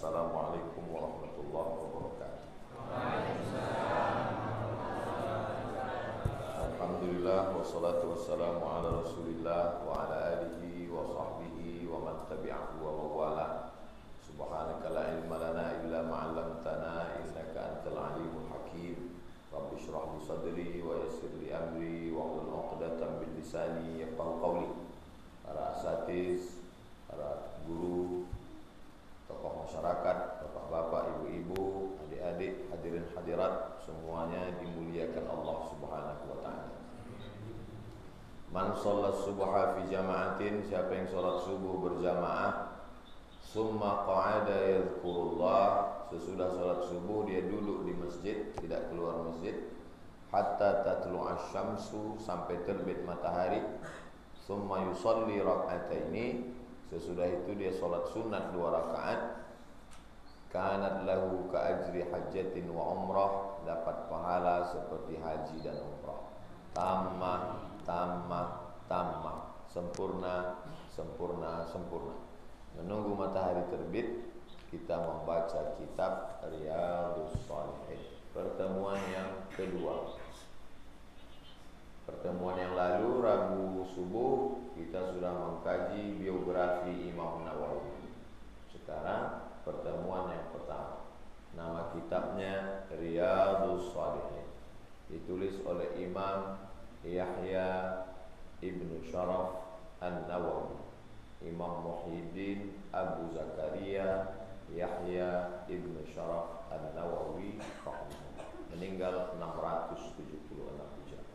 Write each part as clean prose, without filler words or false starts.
Assalamualaikum warahmatullahi wabarakatuh. Alhamdulillah wassalatu wassalamu ala Rasulillah wa ala alihi wa sahbihi wa man tabi'ahu wa mawala. Subhanaka la ilma lana illa ma 'allamtana innaka antal alimul hakim. Rabbi shrah li sadri wa yassir li amri wa hlul 'uqdatam min lisani yafqahu qawli. Para asatiz, para guru, tokoh masyarakat, bapak-bapak, ibu-ibu, adik-adik, hadirin hadirat, semuanya dimuliakan Allah Subhanahu wa taala. Man shallat subha fi jama'atin, siapa yang salat subuh berjamaah, summa qa'ada yadhkurullah, sesudah salat subuh dia duduk di masjid, tidak keluar masjid, hatta tatlu'a syamsu, sampai terbit matahari, summa yusalli rak'ataini, sesudah itu dia salat sunat 2 rakaat, kanat lahu ka ajri hajjatin wa umrah, dapat pahala seperti haji dan umrah. Tamah, sempurna, sempurna, sempurna. Menunggu matahari terbit, kita membaca kitab Riyadhus Shalihin. Pertemuan yang kedua. Pertemuan yang lalu, Rabu subuh, kita sudah mengkaji biografi Imam Nawawi. Sekarang pertemuan yang pertama. Nama kitabnya Riyadhus Shalihin. Ditulis oleh Imam Yahya Ibnu Sharaf An-Nawawi. Imam Muhyiddin Abu Zakaria Yahya Ibnu Sharaf An-Nawawi meninggal 676 Hijriah.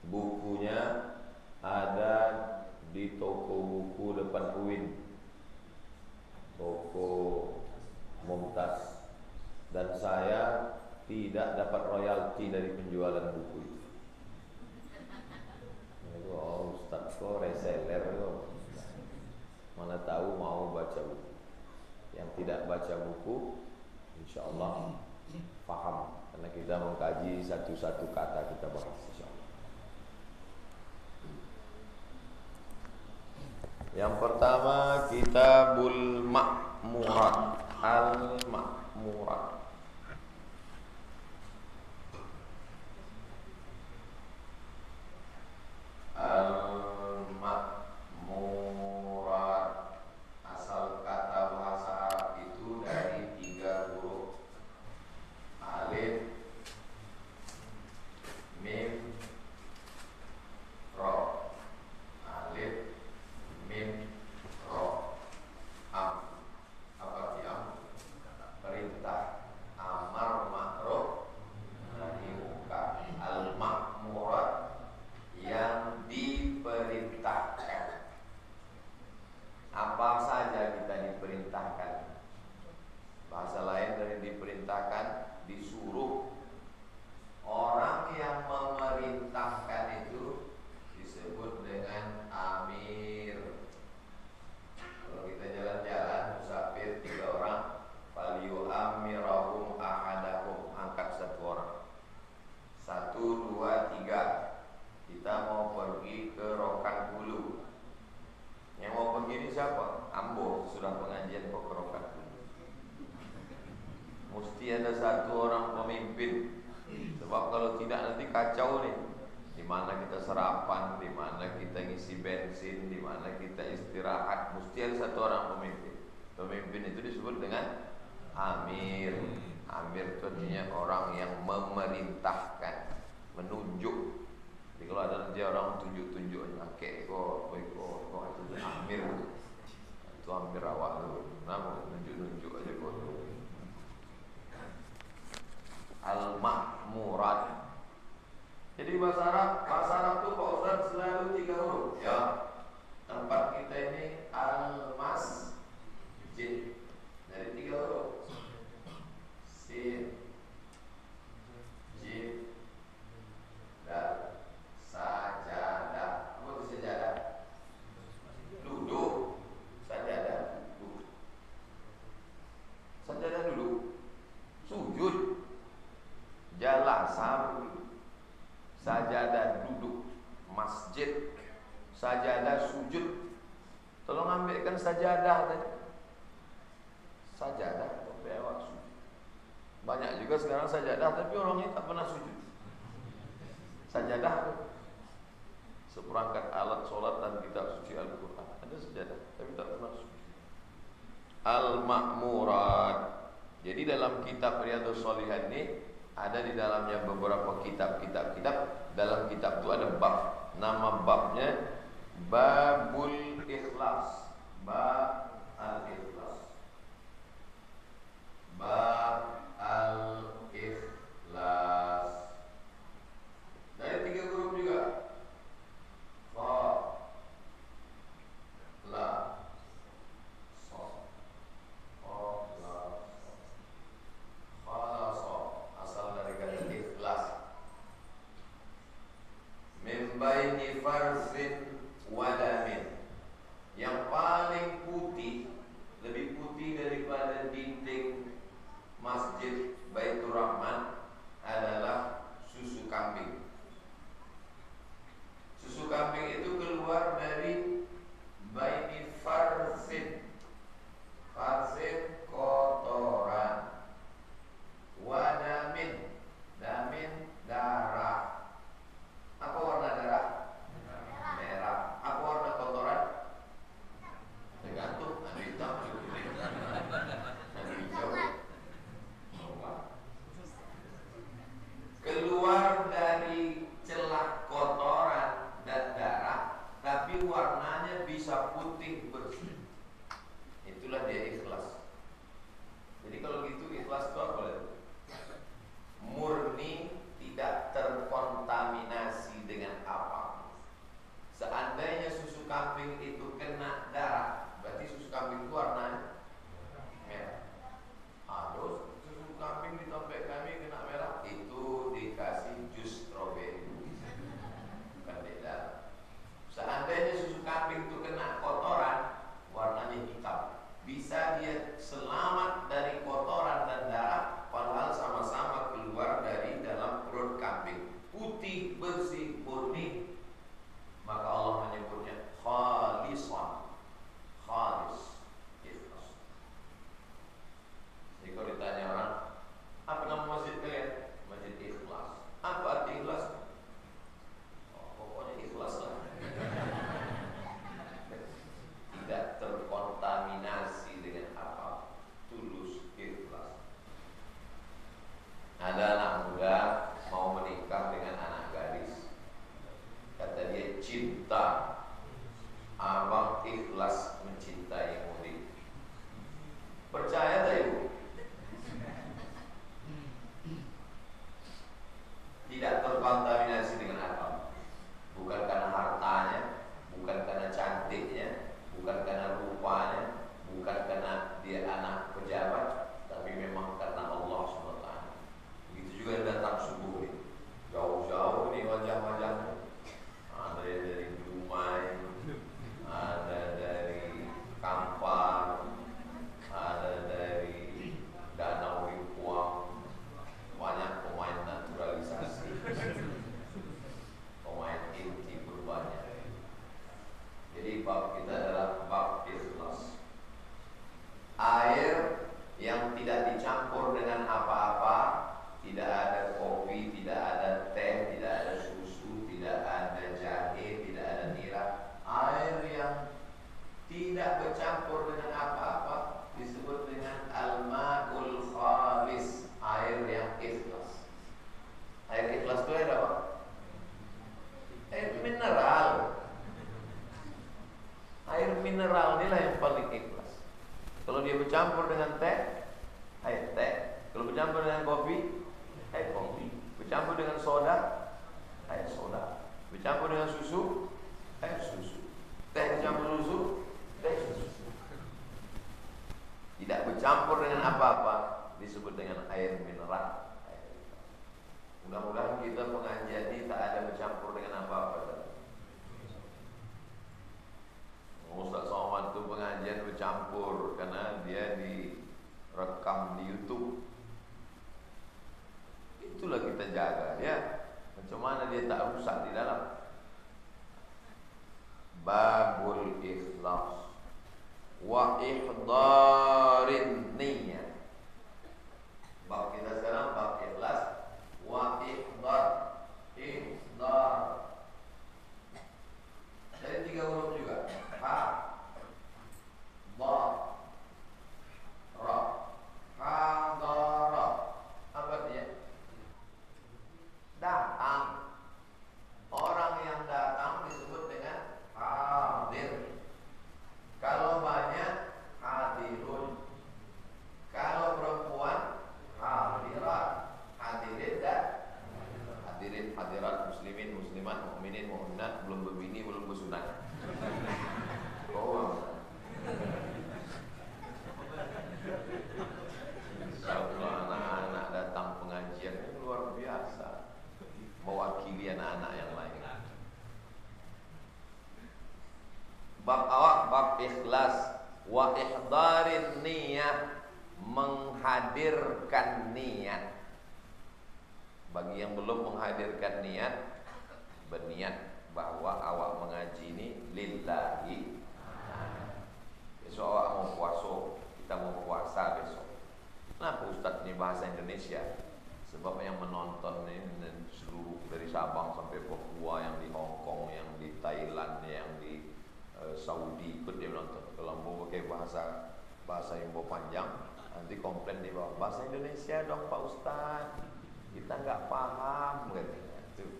Bukunya ada di toko buku depan UIN, toko Mumtaz, dan saya tidak dapat royalti dari penjualan buku itu. Oh, Ustaz kok reseller kok. Mana tahu mau baca buku. Yang tidak baca buku, insya Allah paham, karena kita mengkaji satu-satu kata kita bahas insya Allah. Yang pertama, Kitabul Ma'murat, Al-Ma'murat. Al-Ma'murat, asal kata bahasa Arab itu dari 3 huruf, alif, mim, ro. Alif, mim, ro. Am. Apa arti am? Perintah, amar, ma'ruf, nahi, munkar. Al-Ma'murat, yang diperintahkan. Apa saja kita diperintahkan. Bahasa lain dari diperintahkan, disuruh. Orang yang memerintahkan itu disebut dengan amir. Kalau kita jalan-jalan, musafir 3 orang, faliyu amirahum ahadahum, angkat 1 orang. 1, 2, 3. Kita mau pergi ke Rokan Hulu. Yang mau pergi ini siapa? Ambo, sudah pengajian kok ke Rokan Hulu. Mesti ada 1 orang pemimpin. Sebab kalau tidak nanti kacau nih. Di mana kita sarapan, di mana kita ngisi bensin, di mana kita istirahat, mesti ada 1 orang pemimpin. Pemimpin itu disebut dengan amir. Amir itu artinya orang yang memerintahkan, menunjuk. Jadi kalau ada nanti orang tunjuk-tunjuk, kakek kok itu amir, itu amir awak tu, nama tunjuk-tunjuk aja kok. Al-Ma'murat. Jadi bahasa Arab tu Pak Ustaz selalu 3 huruf. Ya, tempat kita ini al-masjid dari 3 huruf. Sin, jim, dal. Sajadah. Apa itu sajadah? Duduk. Sajadah duduk. Sajadah duduk. Sujud. Jalasa duduk. Sajadah duduk. Masjid. Sajadah sujud. Tolong ambilkan sajadah tadi. sajadah tapi awak sujud. Banyak juga sekarang sajadah tapi orangnya tak pernah sujud. Sajadah seperangkat alat sholat dan kitab suci Al-Quran, ada sajadah tapi tak pernah sujud. Al-Ma'murat. Jadi dalam kitab Riyadhus Shalihin ini ada di dalamnya beberapa kitab. Dalam kitab itu ada bab. Nama babnya Babul Ikhlas. Bab Al-Ikhlas. Bab Al-Ikhlas. Dari 3 huruf juga. Fa, La, So. Asal dari kata ikhlas. Min baini farsin wadamin. Yang paling putih, lebih putih daripada dinding Masjid Baitur Rahman adalah susu kambing. Susu kambing itu keluar dari baini farsin. Farsin kotoran. Wadamin, damin darah. Apa warna darah? Merah. Apa warna kotoran? Tergantung, ada hitam, ada putih, ada hijau. Keluar dari celah kotoran dan darah, tapi warnanya bisa putih bersih. Itulah dia ikhlas. Jadi kalau gitu ikhlas itu apa? Murni, tidak terkontaminasi dengan apa. Seandainya susu kambing itu kena darah, berarti susu kambing itu warnanya merah. Aduh, susu kambing di tempat kami kena merah, itu dikasih jus stroberi, bukan beda. Seandainya susu kambing itu kena kotoran, warnanya hitam. Bisa dia selamat dari kotoran dan darah, padahal sama-sama keluar dari dalam perut kambing. Putih, bersih, murni. Maka Allah menyebutnya khalisan. Khalis, ikhlas. Jadi kalau ditanya orang, apa nama masjid kalian? Masjid Ikhlas. Apa arti ikhlas? Oh, pokoknya ikhlas lah. Tidak terkontaminasi dengan apa, tulus, ikhlas. Ada anak muda mau menikah dengan anak gadis. Kata dia, cinta, abang ikhlas mencintai murid. Percaya tak ibu? Tidak terkontaminasi dengan apa? Bukan karena hartanya, bukan karena cantiknya, bukan karena rupanya, bukan karena dia anak pejabat, tapi memang karena Allah SWT. Begitu juga datang subuh ini, jauh-jauh nih wajah-wajahnya. Ada dari Dumai, ada dari Kampar, ada dari Danau Limpuang. Banyak pemain naturalisasi, pemain inti berbanyak. Jadi bab kita adalah bab ikhlas. Air yang tidak dicampur dengan apa-apa, tidak ada kopi, tidak ada teh, tidak ada susu, tidak ada jahe, tidak ada nira. Air yang tidak bercampur dengan apa-apa disebut dengan al-ma'ul khalis, air yang ikhlas. Air ikhlas itu air apa? Air mineral. Air mineral inilah yang paling ikhlas. Kalau dia bercampur dengan teh, air teh. Kalau bercampur dengan kopi, air kopi. Bercampur dengan soda, air soda. Bercampur dengan susu, air susu. Teh bercampur susu, teh susu. Tidak bercampur dengan apa-apa disebut dengan air mineral. Mudah-mudahan kita pengajian ini tak ada bercampur dengan apa-apa. Ustaz Somad itu pengajian bercampur karena dia direkam di YouTube. Itulah kita jaga dia. Macam mana dia tak rusak di dalam. Babul ikhlas wa ihdarin Ihdarin niyah, menghadirkan niat. Bagi yang belum menghadirkan niat, berniat bahwa awak mengaji ini lillahi. Besok awak mau puasa, kita mau puasa besok. Kenapa Ustaz ini bahasa Indonesia? Sebab yang menonton ini seluruh dari Sabang sampai Papua, yang di Hong Kong, yang di Thailand, yang di Saudi ikut dia menonton. Kalau mau pakai bahasa yang panjang, nanti komplain di bawah, bahasa Indonesia dong Pak Ustaz, kita nggak paham katanya. Tuh.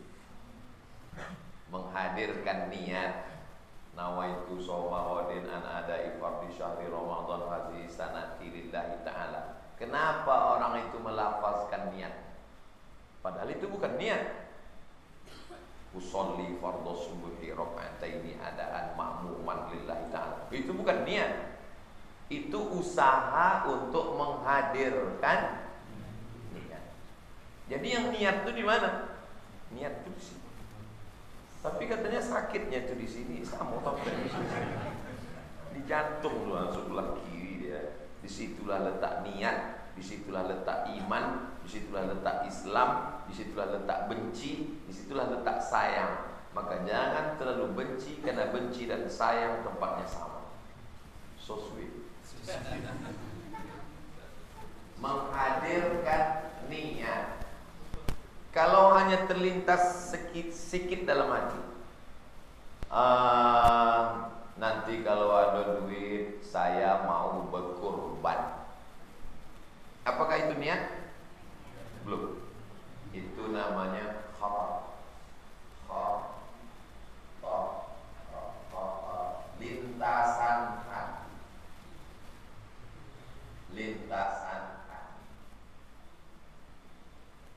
Menghadirkan niat. Nawaitu soma wadin an ada ifar di syahri Ramadan hadhihi sanati lillahi ta'ala. Kenapa orang itu melafazkan niat? Padahal itu bukan niat. Usolli fardhu subuhi raka'ataini adaan ma'muman lillahi ta'ala. Itu bukan niat. Itu usaha untuk menghadirkan niat. Jadi yang niat itu di mana? Niat itu di sini. Tapi katanya sakitnya itu di sini, sama sampai di sini. Di jantung loh, sebelah kiri dia. Disitulah letak niat, disitulah letak iman, disitulah letak Islam, disitulah letak benci, disitulah letak sayang. Maka jangan terlalu benci, karena benci dan sayang tempatnya sama. So sweet. Menghadirkan niat. Kalau hanya terlintas sikit dalam hati, nanti kalau ada duit saya mau berkorban. Apakah itu niat? Belum. Itu namanya khatar. Lintasan hati. Lintasan hati.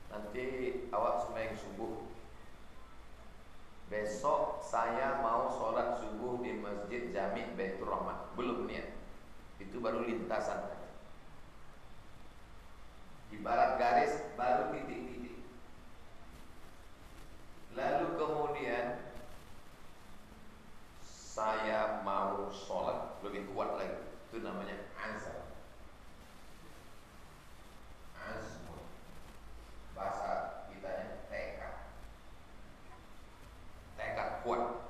Nanti awak sembahyang subuh. Besok saya mau sholat subuh di Masjid Jami' Baitur Rahman. Belum niat. Itu baru lintasan hati. Ibarat garis baru titik-titik. Lalu kemudian saya mau sholat, lebih kuat lagi. Itu namanya azam. Azmun. Bahasa kitanya tekad. Tekad kuat.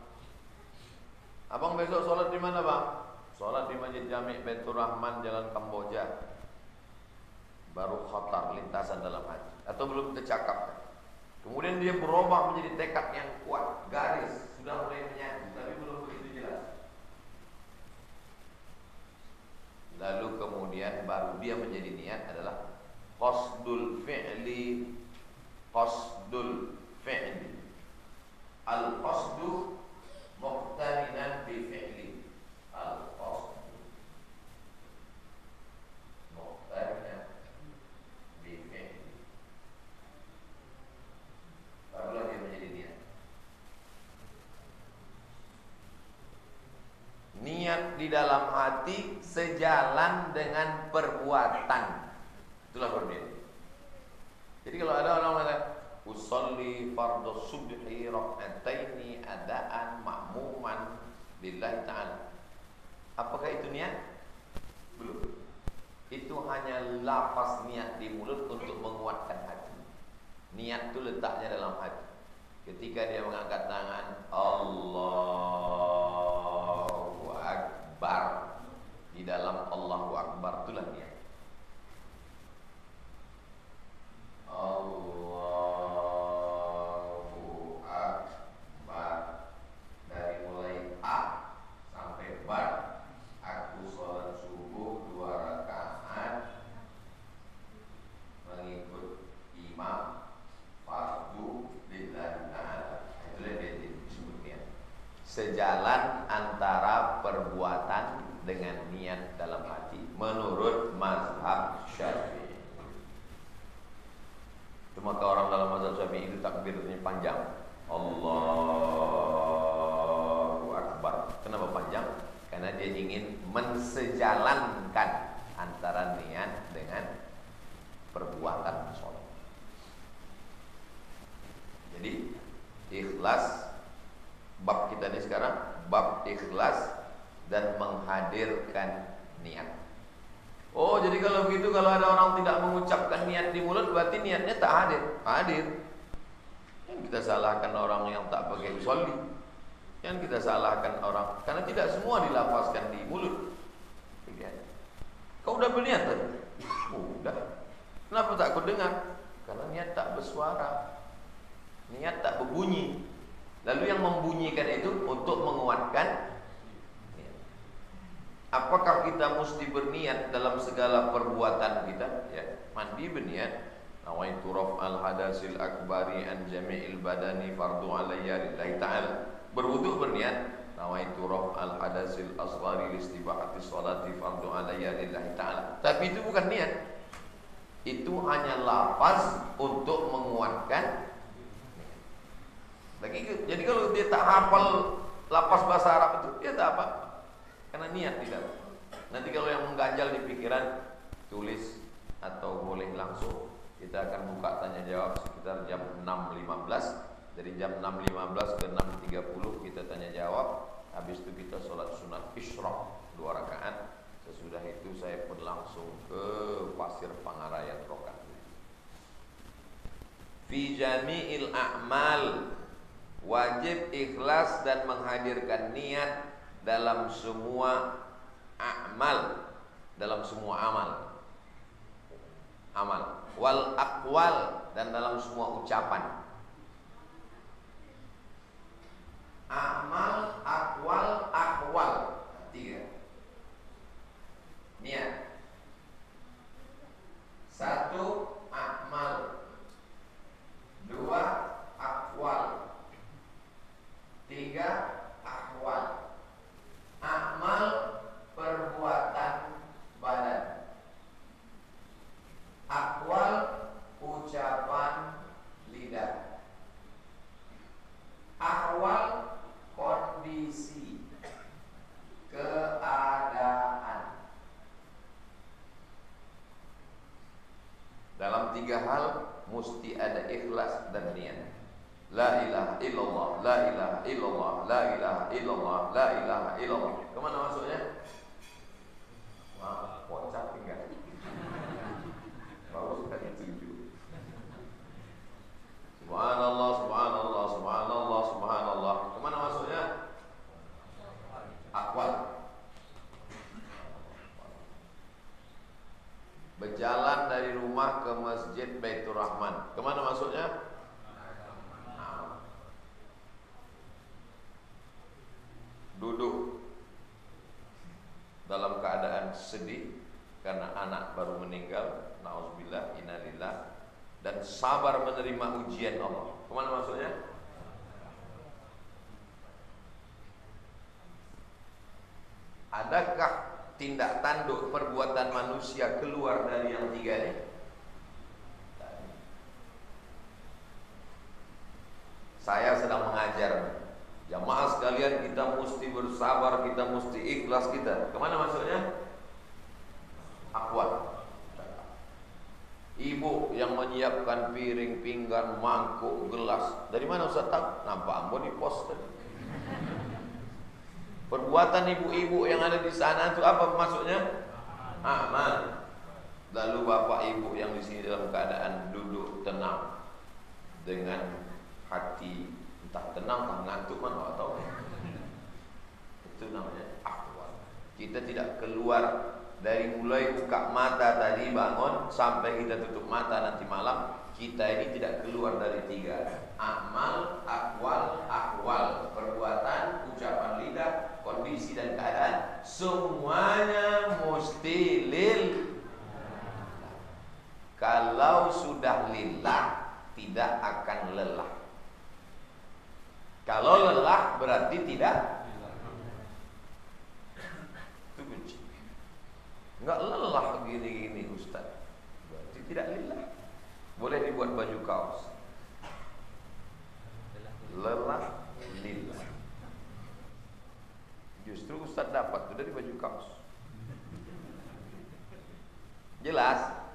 Abang besok sholat di mana bang? Sholat di Masjid Jami' Baitur Rahman, Jalan Kamboja. Baru khatar, lintasan dalam hati. Atau belum tercakap. Kemudian dia berubah menjadi tekad yang kuat. Garis sudah mulai menyatu, tapi belum begitu jelas. Lalu kemudian baru dia menjadi niat adalah qasdul fi'li. Qasdul fi'li. Al-qasdu muqtarinan bi fi'li. Al-qasdu muqtarinan bi fi'li. Barulah dia menjadi niat. Niat di dalam hati sejalan dengan perbuatan. Itulah baru niat. Jadi kalau ada orang mengatakan usolli fardhu subhi rak'ataini adaan ma'muman lillahi ta'ala, apakah itu niat? Belum. Itu hanya lafaz niat di mulut untuk menguatkan hati. Niat itu letaknya dalam hati. Ketika dia mengangkat tangan, Allahu Akbar, di dalam Allahu Akbar itulah niat. Allahu Akbar. Dari mulai A sampai Bar. Aku sholat subuh 2 rakaat mengikut imam fardu lillahi ta'ala. Itulah dia disebutnya. Sejalan antara perbuatan dengan niat dalam hati menurut mazhab Syafi'i. Maka orang dalam mazhab Syafi'i itu takbirnya panjang. Allahu Akbar. Kenapa panjang? Karena dia ingin mensejalankan antara niat dengan perbuatan sholat. Jadi ikhlas, bab kita ini sekarang bab ikhlas dan menghadirkan niat. Jadi kalau begitu, kalau ada orang tidak mengucapkan niat di mulut, berarti niatnya tak hadir. Hadir. Yang kita salahkan orang yang tak pakai usolli, yang kita salahkan orang karena tidak semua dilafazkan di mulut. Kau udah berniat tadi? Udah. Kenapa tak kau dengar? Karena niat tak bersuara, niat tak berbunyi. Lalu yang membunyikan itu untuk menguatkan. Apakah kita mesti berniat dalam segala perbuatan kita? Ya, mandi berniat. Nawaitu raf'al hadasil akbari an jami'il badani fardu alayya lillahi ta'ala. Berwudu berniat. Nawaitu raf'al hadasil asghari listibahati sholati fardu alayya lillahi ta'ala. Tapi itu bukan niat. Itu hanya lafaz untuk menguatkan. Jadi kalau dia tak hafal lafaz bahasa Arab itu, dia tak apa. Karena niat tidak. Nanti kalau yang mengganjal di pikiran, tulis atau boleh langsung. Kita akan buka tanya jawab sekitar jam 6.15. Dari jam 6.15 ke 6.30 kita tanya jawab. Habis itu kita sholat sunat isyraq 2 rakaat. Sesudah itu saya pun langsung ke Pasir Pangarayan Rokan. Fi jami'il a'mal, wajib ikhlas dan menghadirkan niat dalam semua amal, dalam semua amal, wal aqwal, dan dalam semua ucapan. Amal, aqwal, aqwal, 3. Niat. 1 amal, 2 aqwal, 3 aqwal. Amal perbuatan badan, aqwal ucapan lidah, ahwal kondisi keadaan. Dalam 3 hal mesti ada ikhlas dan niat. La ilaha illallah, la ilaha illallah, la ilaha illallah, la ilaha illallah. Kemana masuknya? Wah, kocak tinggal. Baru sekali 7. Subhanallah, subhanallah, subhanallah, subhanallah. Kemana masuknya? Aqwal. Berjalan dari rumah ke Masjid Baitur Rahman. Kemana masuknya? Duduk dalam keadaan sedih karena anak baru meninggal, na'udzubillah, innalillah, dan sabar menerima ujian Allah. Kemana masuknya? Adakah tindak tanduk perbuatan manusia keluar dari yang 3 ini? Saya sedang mengajar jamaah sekalian, kita mesti bersabar, kita mesti ikhlas kita. Kemana masuknya? Aqwal. Ibu yang menyiapkan piring, pinggan, mangkuk, gelas. Dari mana Ustaz tahu? Nampak Ambon di pos tadi. Perbuatan ibu-ibu yang ada di sana itu apa maksudnya? Amal. Lalu bapak ibu yang di sini dalam keadaan duduk tenang dengan hati entah tenang entah ngantuk, mana tahu. Itu namanya aqwal. Kita tidak keluar dari mulai buka mata tadi bangun sampai kita tutup mata nanti malam, kita ini tidak keluar dari 3 amal, aqwal, aqwal, perbuatan, ucapan lidah, kondisi dan keadaan, semuanya mesti lillah. Kalau sudah lillah tidak akan lelah. Kalau lelah berarti tidak. Itu kunci. Enggak lelah gini-gini Ustaz, berarti tidak lillah. Boleh dibuat baju kaos. Lelah lillah. Justru Ustaz dapat itu dari baju kaos. Jelas?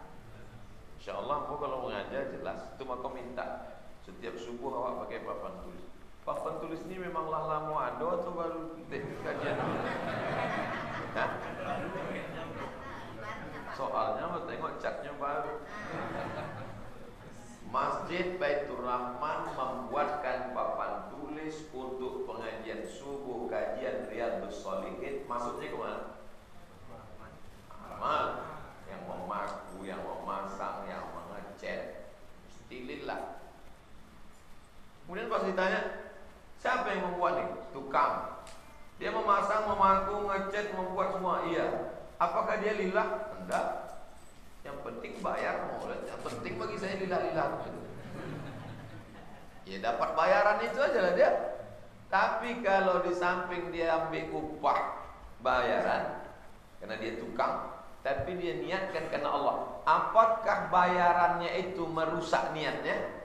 InsyaAllah aku kalau mengajar jelas. Itu maka minta setiap subuh awak pakai papan tulis. Papan tulis ini memanglah lama ada atau baru kajian? Hah? Soalnya mau tengok catnya baru. Masjid Baitur Rahman membuatkan papan tulis untuk pengajian subuh, kajian Riyadhus Shalihin. Maksudnya kemana? Amal. Yang memaku, yang memasang, yang mengecat, mesti lillah. Kemudian pas ditanya, siapa yang membuat ini? Tukang. Dia memasang, memaku, ngecat, membuat semua. Iya. Apakah dia lillah? Enggak. Yang penting bayar maulid. Yang penting bagi saya lillah-lillah. Ya dapat bayaran itu aja lah dia. Tapi kalau di samping dia ambil upah bayaran, karena dia tukang, tapi dia niatkan karena Allah, apakah bayarannya itu merusak niatnya?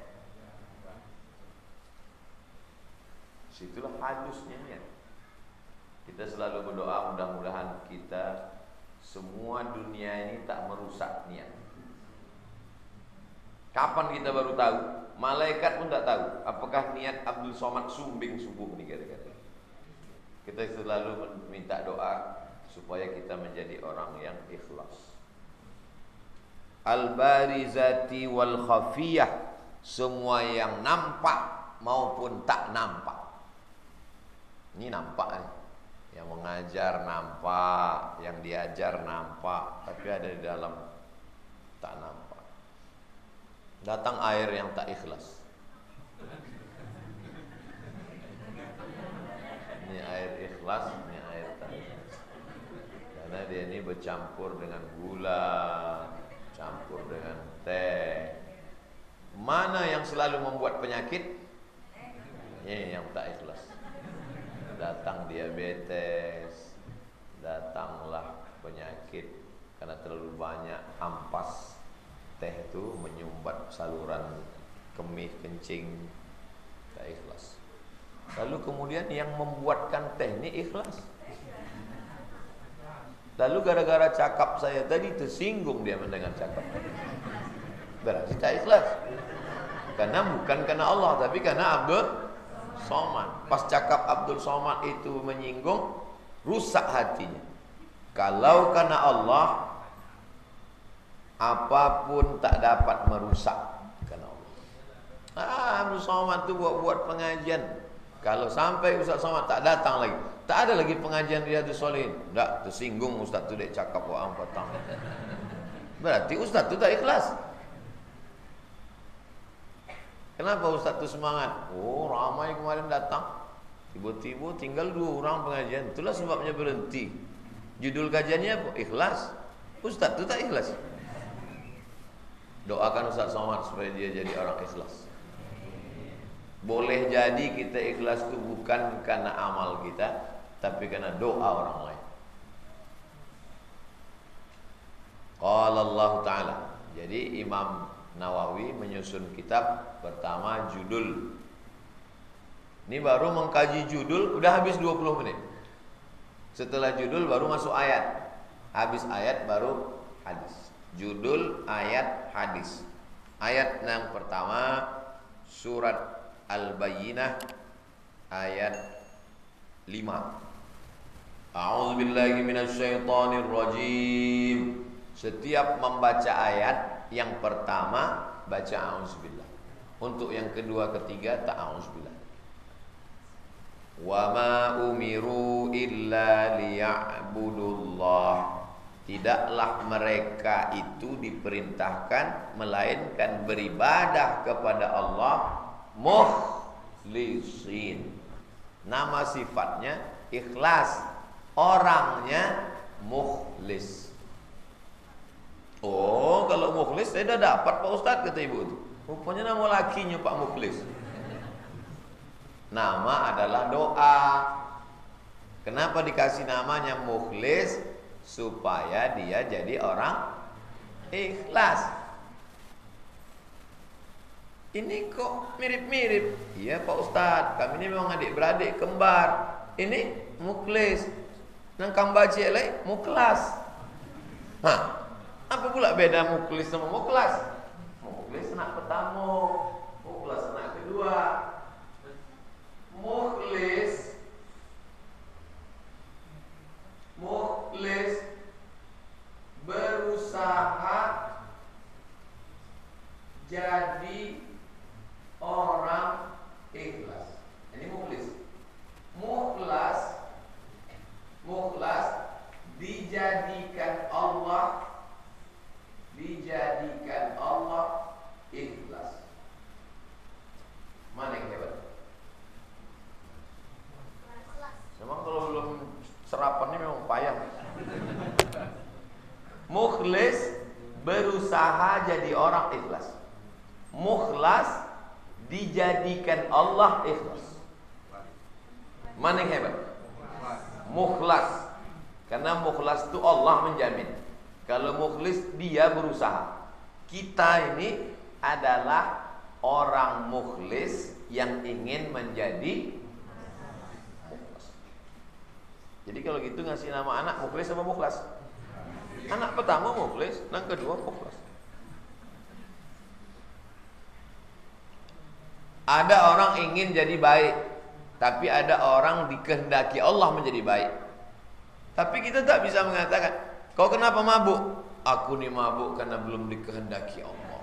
Situlah halusnya niat. Kita selalu berdoa mudah-mudahan kita semua dunia ini tak merusak niat. Kapan kita baru tahu? Malaikat pun tak tahu apakah niat Abdul Somad sumbing subuh ni kata-kata. Kita selalu minta doa supaya kita menjadi orang yang ikhlas. Al-barizati wal khafiyah, semua yang nampak maupun tak nampak. Ini nampak nih. Yang mengajar nampak, yang diajar nampak, tapi ada di dalam tak nampak. Datang air yang tak ikhlas. Ini air ikhlas, ini air tak ikhlas. Karena dia ini bercampur dengan gula, campur dengan teh. Mana yang selalu membuat penyakit? Ini yang tak ikhlas. Datang diabetes, datanglah penyakit karena terlalu banyak ampas teh itu menyumbat saluran kemih, kencing, tak ikhlas. Lalu kemudian yang membuatkan teh ini ikhlas. Lalu gara-gara cakap saya tadi tersinggung dia mendengar cakap. Berarti tak ikhlas. Karena bukan karena Allah, tapi karena Abdul Somad. Pas cakap Abdul Somad itu menyinggung, rusak hatinya. Kalau karena Allah, apapun tak dapat merusak karena Allah. Abdul Somad tu buat pengajian. Kalau sampai Ustaz Somad tak datang lagi, tak ada lagi pengajian Riyadhus Shalihin. Tak tersinggung Ustaz tu dek cakap orang petang. Berarti Ustaz tu tak ikhlas. Kenapa Ustaz tu semangat? Oh, ramai kemarin datang. Tiba-tiba tinggal 2 orang pengajian. Itulah sebabnya berhenti. Judul kajiannya apa? Ikhlas. Ustaz tu tak ikhlas. Doakan Ustaz Somad supaya dia jadi orang ikhlas. Boleh jadi kita ikhlas itu bukan karena amal kita, tapi karena doa orang lain. Qala Allah Ta'ala. Jadi Imam Nawawi menyusun kitab pertama judul. Ini baru mengkaji judul udah habis 20 menit. Setelah judul baru masuk ayat. Habis ayat baru hadis. Judul, ayat, hadis. Ayat yang pertama surat Al-Bayyinah ayat 5. A'udzubillahi minasyaitonir rajim. Setiap membaca ayat yang pertama baca a'udzubillah. Untuk yang kedua, ketiga tak a'udzubillah. Wa ma umiru illa liya'budullah. Tidaklah mereka itu diperintahkan melainkan beribadah kepada Allah mukhlisin. Nama sifatnya ikhlas, orangnya mukhlis. Oh, kalau mukhlis saya dah dapat Pak Ustaz, kata ibu itu. Rupanya nama lakinya Pak Mukhlis. Nama adalah doa. Kenapa dikasih namanya mukhlis? Supaya dia jadi orang ikhlas. Ini kok mirip-mirip? Iya Pak Ustaz, kami ini memang adik-beradik kembar. Ini mukhlis, nang kambaci elai mukhlas. Hah? Apa pula beda mukhlis sama mukhlas? Mukhlis anak pertama, mukhlas anak kedua. Mukhlis berusaha berusaha jadi orang ikhlas. Ini mukhlis. Mukhlas dijadikan Allah ikhlas. Mana yang hebat? Memang kalau belum serapannya memang payah. Mukhlis berusaha jadi orang ikhlas. Mukhlas dijadikan Allah ikhlas. Mana yang hebat? Mukhlas. Karena mukhlas itu Allah menjamin. Kalau mukhlis dia berusaha. Kita ini adalah orang mukhlis yang ingin menjadi mukhlas. Jadi kalau gitu ngasih nama anak mukhlis sama mukhlas. Anak pertama mukhlis, yang kedua mukhlas. Ada orang ingin jadi baik, tapi ada orang dikehendaki Allah menjadi baik. Tapi kita tak bisa mengatakan, kau kenapa mabuk? Aku nih mabuk karena belum dikehendaki Allah.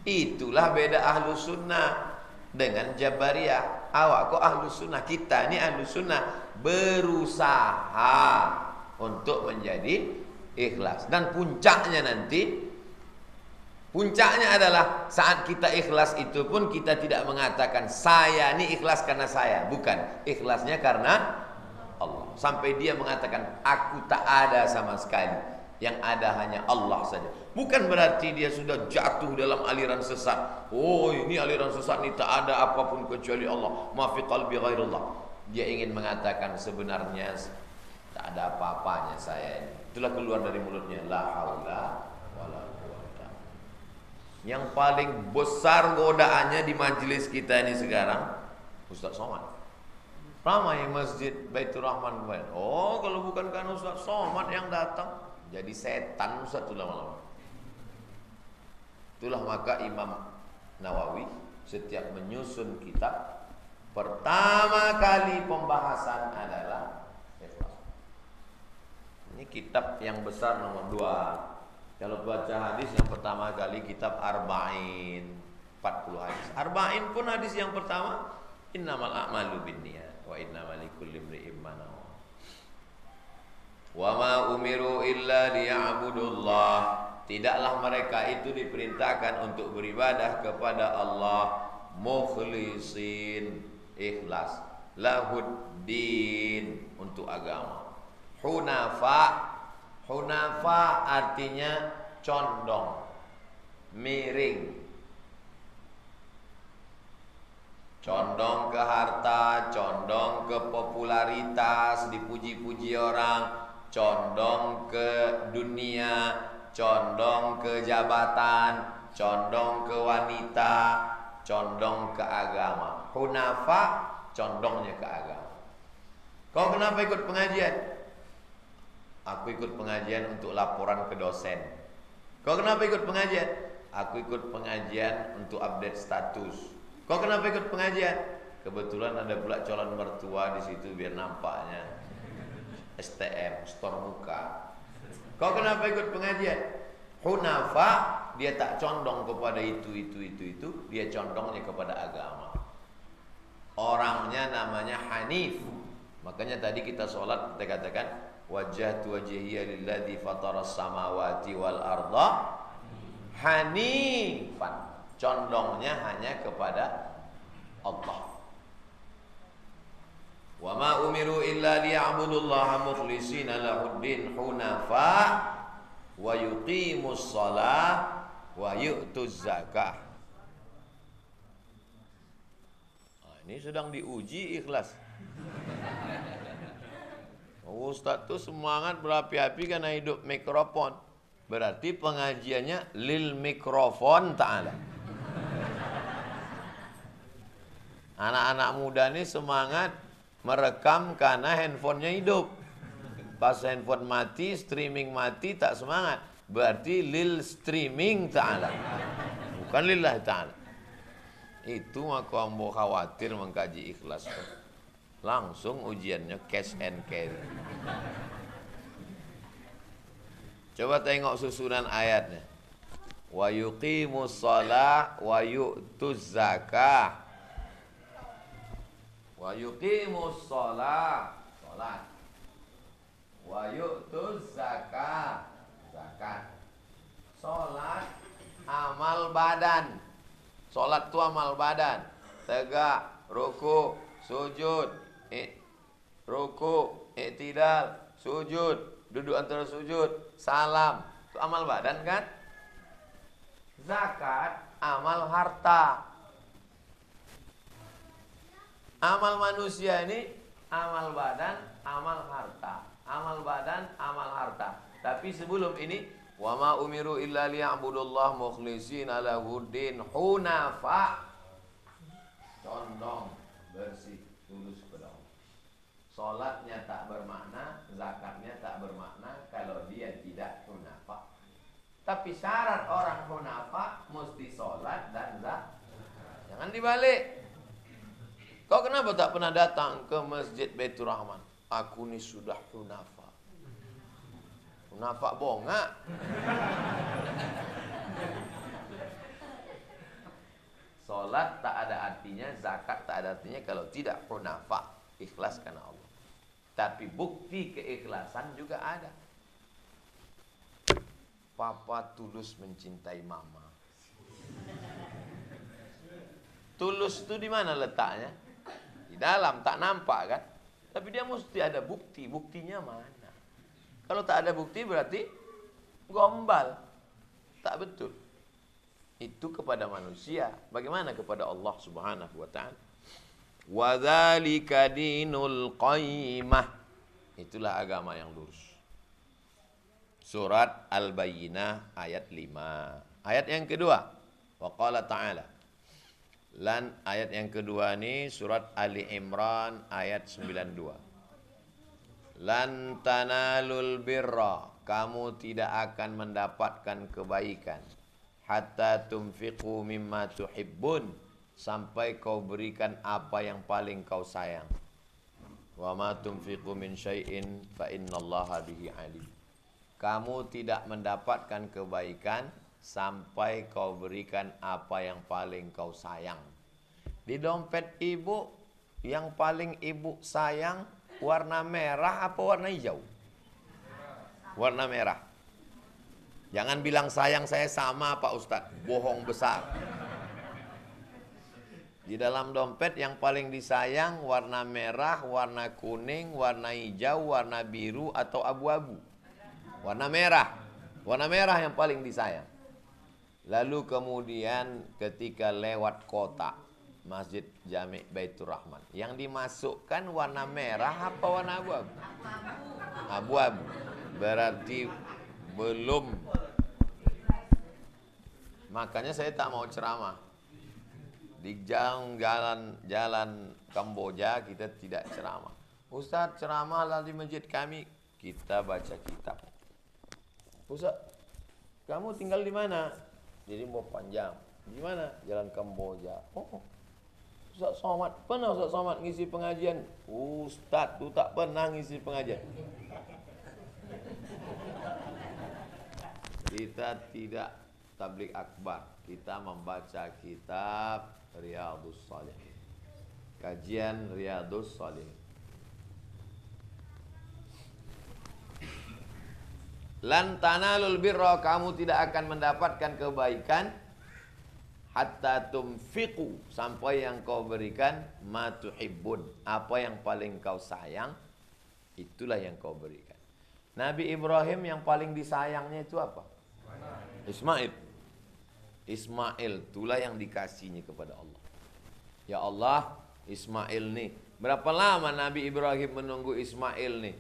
Itulah beda ahlu sunnah dengan Jabariyah. Awak kok ahlu sunnah, kita ini ahlu sunnah berusaha untuk menjadi ikhlas. Dan puncaknya adalah saat kita ikhlas itu pun kita tidak mengatakan saya ini ikhlas karena saya. Bukan, ikhlasnya karena Allah. Sampai dia mengatakan aku tak ada sama sekali, yang ada hanya Allah saja. Bukan berarti dia sudah jatuh dalam aliran sesat. Oh, ini aliran sesat ini tak ada apapun kecuali Allah. Ma fi qalbi ghairullah. Dia ingin mengatakan sebenarnya tak ada apa-apanya saya ini. Itulah keluar dari mulutnya, la haula wala quwata. Yang paling besar godaannya di majelis kita ini sekarang, Ustaz Somad. Ramai masjid Baitur Rahman kemarin. Oh, kalau bukan karena Ustaz Somad yang datang, jadi setan Ustaz itu lama-lama. Itulah maka Imam Nawawi setiap menyusun kitab, pertama kali pembahasan adalah ikhlas. Ini kitab yang besar nomor 2. Kalau baca hadis yang pertama kali kitab Arba'in, 40 hadis. Arba'in pun hadis yang pertama, innamal a'malu binniyat wa innamal likulli imri'in ma nawa. Wa ma umiru illa liya'budullah. Tidaklah mereka itu diperintahkan untuk beribadah kepada Allah mukhlisin, ikhlas, lahuddin, untuk agama. Hunafa artinya condong, miring, condong ke harta, condong ke popularitas, dipuji-puji orang, condong ke dunia, condong ke jabatan, condong ke wanita, condong ke agama. Hunafa condongnya ke agama. Kau kenapa ikut pengajian? Aku ikut pengajian untuk laporan ke dosen. Kau kenapa ikut pengajian? Aku ikut pengajian untuk update status. Kau kenapa ikut pengajian? Kebetulan ada pula calon mertua di situ biar nampaknya STM, store muka. Kau kenapa ikut pengajian? Hunafa, dia tak condong kepada itu. Dia condongnya kepada agama. Orangnya namanya Hanif. Makanya tadi kita sholat kita katakan wajjahtu wajhiya lilladzi fataras samawati wal arda hanifan. Condongnya hanya kepada Allah. Wa ma umiru illa liya'budullaha mukhlishina lahuddin hunafa wa yuqimus shalah wa yu'tuz zakah. Ini sedang diuji ikhlas. Ustaz tuh semangat berapi-api karena hidup mikrofon. Berarti pengajiannya lil mikrofon ta'ala. Anak-anak muda ini semangat merekam karena handphonenya hidup. Pas handphone mati, streaming mati, tak semangat. Berarti lil streaming ta'ala, bukan lillah ta'ala. Itu aku ambo khawatir mengkaji ikhlas. Langsung ujiannya cash and carry. Coba tengok susunan ayatnya. Wa yuqimus shalah wa yu'tuz zakah. Wa yuqimus shalah, salat. Wa yu'tuz zakah, zakat. Salat amal badan. Salat itu amal badan. Tegak, ruku, sujud, ruku, i'tidal, sujud, duduk antara sujud, salam. Itu amal badan kan? Zakat amal harta. Amal manusia ini amal badan, amal harta. Amal badan, amal harta. Tapi sebelum ini, wa ma umiru illa liya'budullah mukhlishina lahuddin hunafa. Condong, bersih, tulus kepada Allah. Salatnya tak bermakna, zakatnya tak bermakna kalau dia tidak hunafa. Tapi syarat orang hunafa mesti salat dan zakat. Jangan dibalik. Kau kenapa tak pernah datang ke Masjid Baitur Rahman? Aku ni sudah hunafa. Hunafa bongak. Salat tak ada artinya, zakat tak ada artinya kalau tidak hunafa, ikhlas karena Allah. Tapi bukti keikhlasan juga ada. Papa tulus mencintai mama. Tulus itu di mana letaknya? Di dalam, tak nampak kan? Tapi dia mesti ada bukti. Buktinya mana? Kalau tak ada bukti berarti gombal. Tak betul. Itu kepada manusia. Bagaimana kepada Allah Subhanahu wa ta'ala? Wa dzalika dinul qayyimah. Itulah agama yang lurus. Surat Al-Bayyinah ayat 5. Ayat yang kedua. Wa qala ta'ala. Dan ayat yang kedua ini surat Ali Imran ayat 92. Lan tanalul birra, kamu tidak akan mendapatkan kebaikan hatta tunfiqu mimma tuhibbun, sampai kau berikan apa yang paling kau sayang. Wa ma tunfiqu min syai'in fa innallaha bihi alim. Kamu tidak mendapatkan kebaikan sampai kau berikan apa yang paling kau sayang. Di dompet ibu, yang paling ibu sayang warna merah apa warna hijau? Warna merah. Jangan bilang sayang saya sama Pak Ustadz, bohong besar. Di dalam dompet yang paling disayang warna merah, warna kuning, warna hijau, warna biru atau abu-abu. Warna merah. Warna merah yang paling disayang. Lalu kemudian ketika lewat kota, Masjid Jami' Baitur Rahman, yang dimasukkan warna merah apa warna abu-abu? Abu-abu. Berarti belum. Makanya saya tak mau ceramah. Di jalan Kamboja kita tidak ceramah. Ustaz ceramahlah di masjid kami, kita baca kitab. Ustaz, kamu tinggal di mana? Jadi mau panjang. Di mana? Jalan Kamboja. Oh, Ustaz Somad, pernah Ustaz Somad ngisi pengajian? Ustaz tu tak pernah ngisi pengajian. Kita tidak tabligh akbar, kita membaca kitab Riyadhus Shalihin. Kajian Riyadhus Shalihin. Lan tanalul birra, kamu tidak akan mendapatkan kebaikan hatta tumfiqu, sampai yang kau berikan ma tuhibbun, apa yang paling kau sayang itulah yang kau berikan. Nabi Ibrahim yang paling disayangnya itu apa? Ismail. Ismail itulah yang dikasihnya kepada Allah. Ya Allah, Ismail nih, berapa lama Nabi Ibrahim menunggu Ismail nih?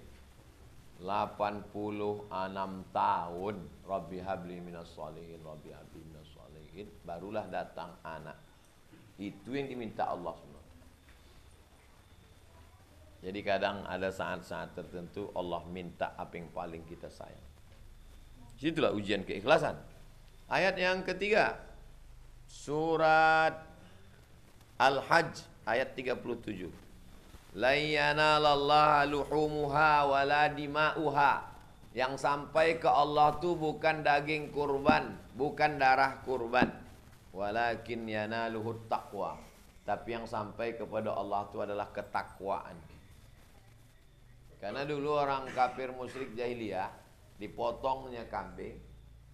86 tahun. Rabbi habli minas shalihin, Rabbi habli minas shalihin. Barulah datang anak. Itu yang diminta Allah SWT. Jadi kadang ada saat-saat tertentu Allah minta apa yang paling kita sayang. Situlah ujian keikhlasan. Ayat yang ketiga, surat Al-Hajj ayat 37. La yanalallaha luhumuha wala dima'uha. Yang sampai ke Allah tu bukan daging kurban, bukan darah kurban. Walakin yanaluhut taqwa. Tapi yang sampai kepada Allah tu adalah ketakwaan. Karena dulu orang kafir musyrik jahiliyah dipotongnya kambing,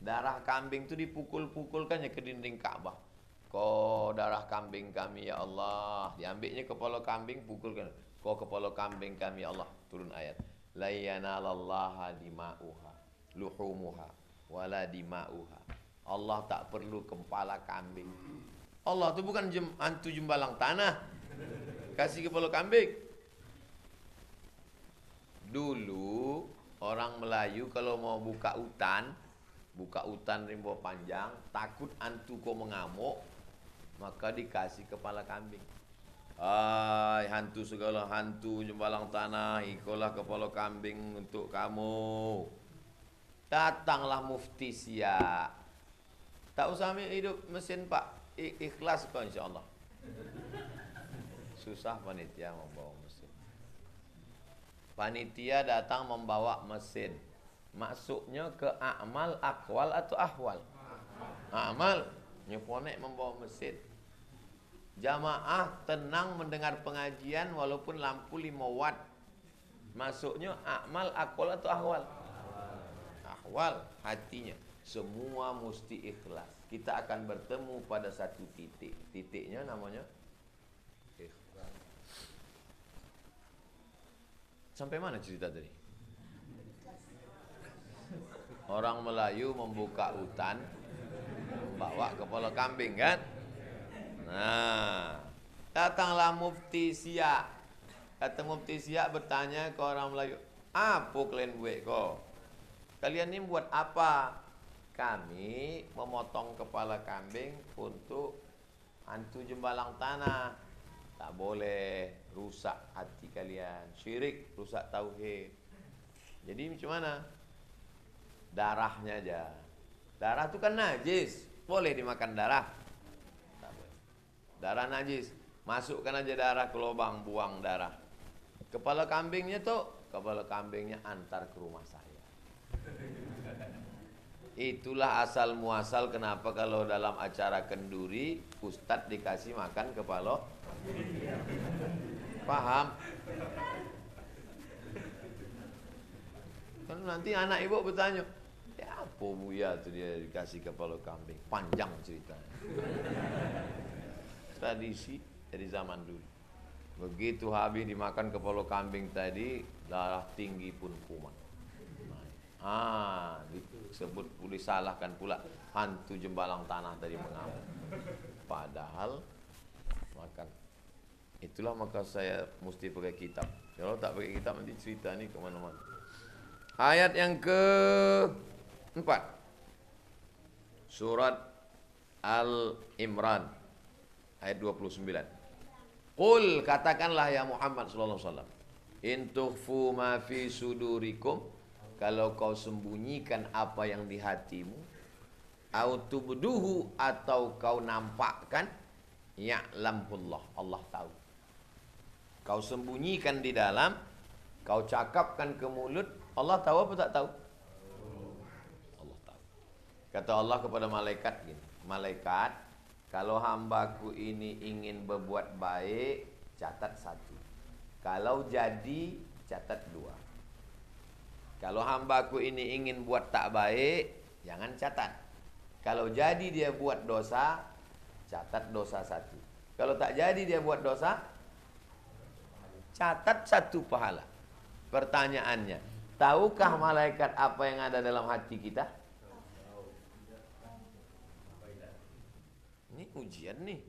darah kambing tu dipukul-pukulkannya ke dinding Ka'bah. Kau darah kambing kami ya Allah, diambilnya kepala kambing pukulkan. Kau kepala kambing kami ya Allah, turun ayat. La yanalallaha dima'uha luhumuha wala dima'uha. Allah tak perlu kepala kambing. Allah tu bukan hantu jembalang tanah. Kasih kepala kambing. Dulu orang Melayu kalau mau buka hutan rimbo panjang, takut hantu kau mengamuk, maka dikasih kepala kambing. Hai hantu segala hantu jembalang tanah, ikolah kepala kambing untuk kamu. Datanglah mufti Siak. Tak usah hidup mesin pak, ikhlas kau insya Allah. Susah panitia membawa mesin. Panitia datang membawa mesin. Masuknya ke amal, akwal atau ahwal? Amal. Nyeponek membawa mesin. Jamaah tenang mendengar pengajian walaupun lampu 5 watt. Masuknya amal, akwal atau ahwal? Ahwal, hatinya. Semua mesti ikhlas. Kita akan bertemu pada satu titik. Titiknya namanya ikhlas. Sampai mana cerita tadi? Orang Melayu membuka hutan, membawa kepala kambing kan? Nah, datanglah mufti Siak. Kata mufti Siak bertanya ke orang Melayu, apa kalian buat kau? Kalian ini buat apa? Kami memotong kepala kambing untuk hantu jembalang tanah. Tak boleh rusak hati kalian. Syirik, rusak tauhid. Jadi macam mana? Darahnya aja. Darah itu kan najis. Boleh dimakan darah? Tak boleh. Darah najis. Masukkan aja darah ke lubang, buang darah. Kepala kambingnya tuh, kepala kambingnya antar ke rumah saya. Itulah asal muasal kenapa kalau dalam acara kenduri ustadz dikasih makan kepala. Paham? Kan nanti anak ibu bertanya, ya apa Buya tuh dia dikasih kepala kambing? Panjang ceritanya. Tradisi dari zaman dulu. Begitu habis dimakan kepala kambing tadi, darah tinggi pun kumat. Disebut boleh salahkan pula hantu jembalang tanah tadi mengamuk. Padahal makan. Itulah maka saya mesti pakai kitab. Kalau tak pakai kitab nanti cerita ni kemana-mana. Ayat yang ke-4 Surat Al-Imran ayat 29. Qul, katakanlah ya Muhammad sallallahu alaihi wasallam, in tukhfu ma fi sudurikum, kalau kau sembunyikan apa yang di hatimu, au tubduhu, atau kau nampakkan, ya'lamullah, Allah tahu. Kau sembunyikan di dalam, kau cakapkan ke mulut, Allah tahu apa tak tahu? Allah tahu. Kata Allah kepada malaikat gini, malaikat, kalau hambaku ini ingin berbuat baik, catat 1. Kalau jadi, catat 2. Kalau hambaku ini ingin buat tak baik, jangan catat. Kalau jadi dia buat dosa, catat dosa 1. Kalau tak jadi dia buat dosa, catat 1 pahala. Pertanyaannya, tahukah malaikat apa yang ada dalam hati kita? Ini ujian nih.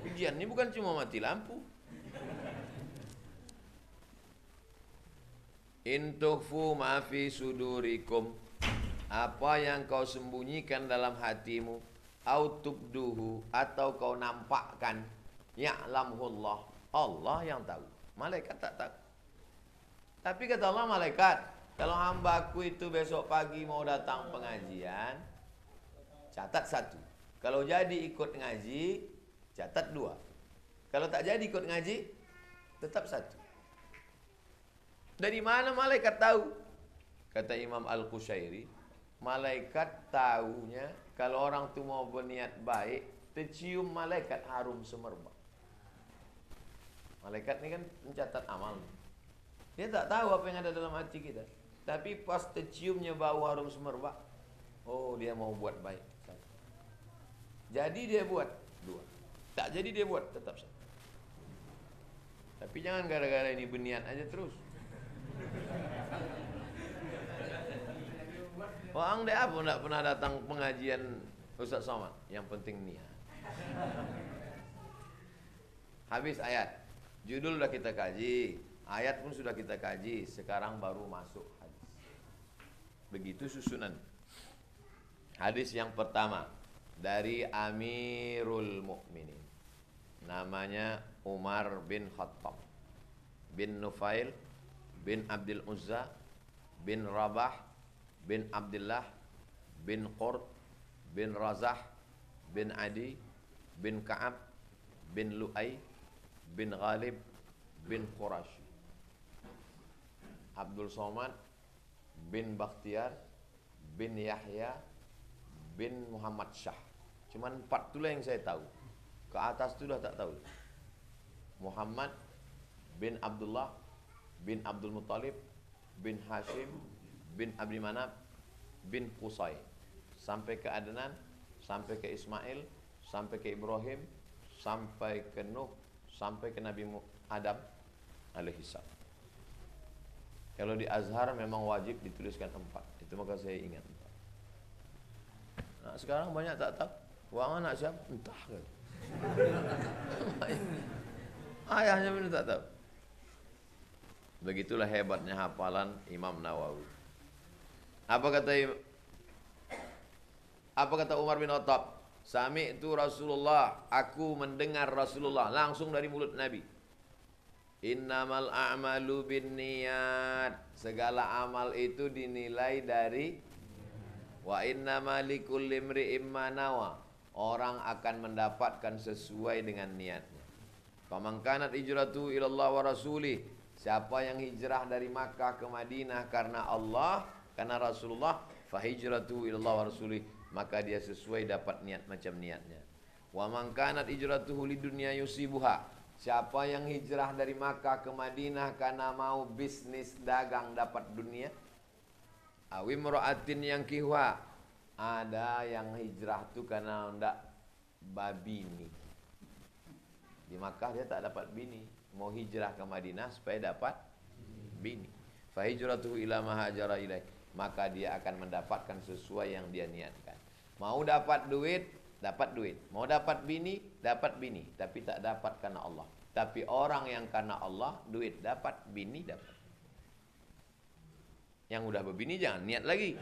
Ujian ini bukan cuma mati lampu. In tukhfu ma fi sudurikum, apa yang kau sembunyikan dalam hatimu, au tubduhu, atau kau nampakkan, ya'lamullah, Allah yang tahu, malaikat tak tahu. Tapi kata Allah, malaikat, kalau hambaku itu besok pagi mau datang pengajian, catat 1. Kalau jadi ikut ngaji, catat 2. Kalau tak jadi ikut ngaji, tetap 1. Dari mana malaikat tahu? Kata Imam Al-Qushairi, malaikat tahunya kalau orang tu mau berniat baik, tercium malaikat harum semerbak. Malaikat ni kan mencatat amal. Dia tak tahu apa yang ada dalam hati kita. Tapi pas terciumnya bau harum semerbak, oh dia mau buat baik. Jadi dia buat dua. Tak jadi dia buat tetap satu. Tapi jangan gara-gara ini berniat aja terus. Orang dia apa tak pernah datang pengajian Ustaz Somad. Yang penting niat. Habis ayat. Judul sudah kita kaji. Ayat pun sudah kita kaji. Sekarang baru masuk hadis. Begitu susunan. Hadis yang pertama. Dari Amirul Mukminin. Namanya Umar bin Khattab. Bin Nufail. Bin Abdul Uzza. Bin Rabah. Bin Abdullah bin Qurt bin Razah bin Adi bin Ka'ab bin Lu'ay bin Ghalib bin Qurashi. Abdul Somad bin Bakhtiar bin Yahya bin Muhammad Shah. Cuman 4 itulah yang saya tahu. Ke atas itu dah tak tahu. Muhammad bin Abdullah bin Abdul Muttalib bin Hashim bin Abdi Manaf bin Qusay, sampai ke Adnan, sampai ke Ismail, sampai ke Ibrahim, sampai ke Nuh, sampai ke Nabi Adam alaihissalam. Kalau di Azhar memang wajib dituliskan 4. Itu maka saya ingat 4. Nah, sekarang banyak tak tahu. Wang anak siapa? Entah kan. Ayahnya pun tak tahu. Begitulah hebatnya hafalan Imam Nawawi. Apa kata Umar bin Khattab? Sami'tu Rasulullah, aku mendengar Rasulullah langsung dari mulut Nabi. Innamal a'malu binniyat. Segala amal itu dinilai dari wa innama likulli imri'in ma nawa. Orang akan mendapatkan sesuai dengan niatnya. Faman kanat hijratuhu ilallah wa rasulih. Siapa yang hijrah dari Makkah ke Madinah karena Allah, karena Rasulullah, fahijratu ilallah wa rasulih, maka dia sesuai dapat niat macam niatnya. Wa man kanat hijratuhu lidunya yusibuha. Siapa yang hijrah dari Makkah ke Madinah karena mau bisnis dagang dapat dunia, awim ra'atin yang kihwa. Ada yang hijrah tu karena hendak babini. Di Makkah dia tak dapat bini, mau hijrah ke Madinah supaya dapat bini. Fahijratuhu ila ma hajara ilaih. Maka dia akan mendapatkan sesuai yang dia niatkan. Mau dapat duit, dapat duit. Mau dapat bini, dapat bini. Tapi tak dapat karena Allah. Tapi orang yang karena Allah, duit dapat, bini dapat. Yang udah berbini jangan niat lagi.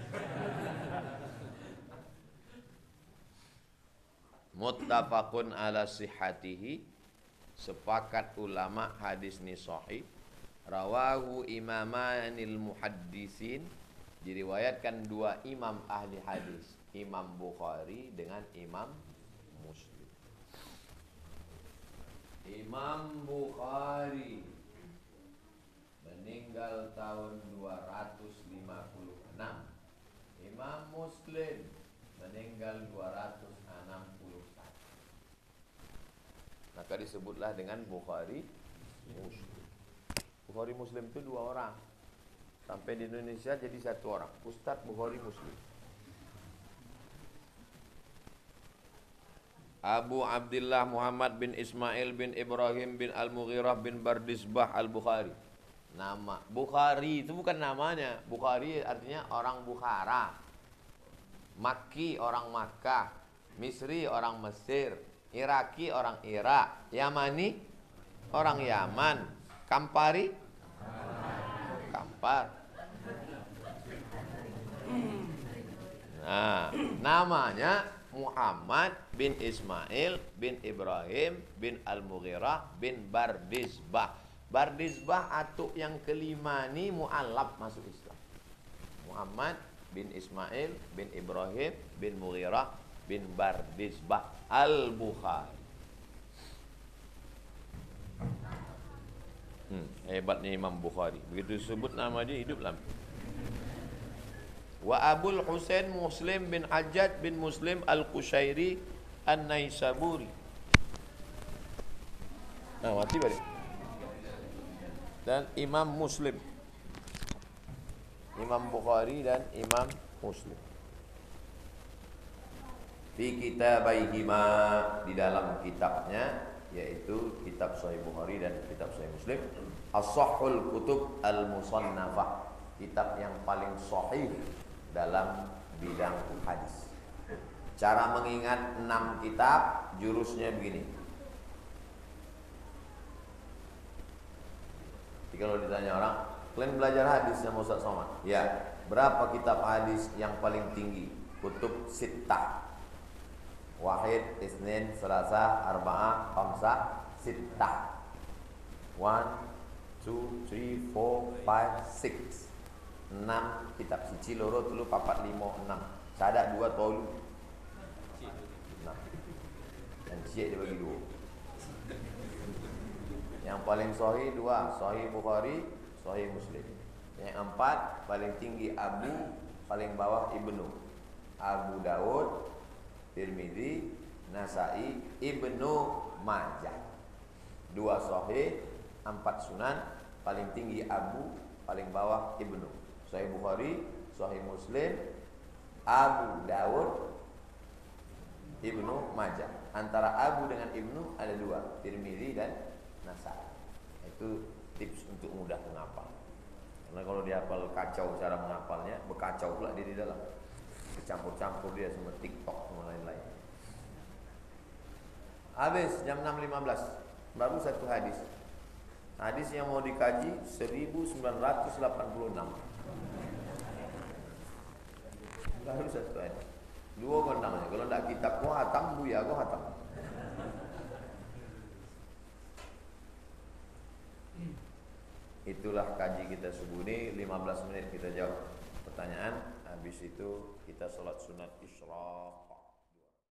Muttafaqun ala sihhatihi. Sepakat ulama hadis ni sahih. Rawahu imamanil muhaddisin. Diriwayatkan 2 imam ahli hadis, Imam Bukhari dengan Imam Muslim. Imam Bukhari meninggal tahun 256. Imam Muslim meninggal 261. Maka disebutlah dengan Bukhari Muslim. Bukhari Muslim itu 2 orang. Sampai di Indonesia jadi 1 orang, Ustadz Bukhari Muslim. Abu Abdullah Muhammad bin Ismail bin Ibrahim bin Al-Mughirah bin Bardisbah Al-Bukhari. Nama Bukhari itu bukan namanya. Bukhari artinya orang Bukhara. Makki orang Makkah. Misri orang Mesir. Iraki orang Irak. Yamani orang Yaman. Kampari Kampar. Nah, namanya Muhammad bin Ismail bin Ibrahim bin Al-Mughirah bin Bardisbah. Bardisbah atuk yang kelima ni mu'allab masuk Islam. Muhammad bin Ismail bin Ibrahim bin Mughirah bin Bardisbah Al-Bukhari. Hebatnya Imam Bukhari. Begitu sebut nama dia hidup lama. Wa Abul Husain Muslim bin Hajjaj bin Muslim Al-Qushairi An-Naisaburi. Nah, mati balik. Dan Imam Muslim, Imam Bukhari dan Imam Muslim. Fi kitabaihima, di dalam kitabnya, yaitu kitab Sahih Bukhari dan kitab Sahih Muslim. As-Sahhul Kutub Al-Musannafah, kitab yang paling sahih dalam bidang hadis. Cara mengingat 6 kitab, jurusnya begini. Jadi kalau ditanya orang, kalian belajar hadis sama Ustaz Somad? Ya. Berapa kitab hadis yang paling tinggi? Kutub sittah. Wahid, Isnin, Selasa, Arba'ah, Khamsah, Sittah. 1, 2, 3, 4, 5, 6. 6 kitab. Siji, loro, telu, papat, limo, 6. Sadak 2, tolu 6. Dan cik dia bagi 2. Yang paling sahih 2, Sahih Bukhari, Sahih Muslim. Yang 4 paling tinggi Abu, paling bawah Ibnu. Abu Daud, Tirmidzi, Nasai, Ibnu Majah. 2 sahih, 4 sunan, paling tinggi Abu, paling bawah Ibnu. Sahih Bukhari, Sahih Muslim, Abu Daud, Ibnu Majah. Antara Abu dengan Ibnu ada 2, Tirmidzi dan Nasai. Itu tips untuk mudah menghafal. Karena kalau dihafal kacau cara menghafalnya, berkacau pula dia di dalam. Kecampur-campur dia sama TikTok sama lain-lain. Habis jam 6.15, baru 1 hadis. Hadis yang mau dikaji 1986. Baru 1 hadis. 2 gondangnya. Kalau tidak kitab gua hatam, buya gua hatam. Itulah kaji kita subuh ini. 15 menit kita jawab pertanyaan. Habis itu kita sholat sunat isyraq.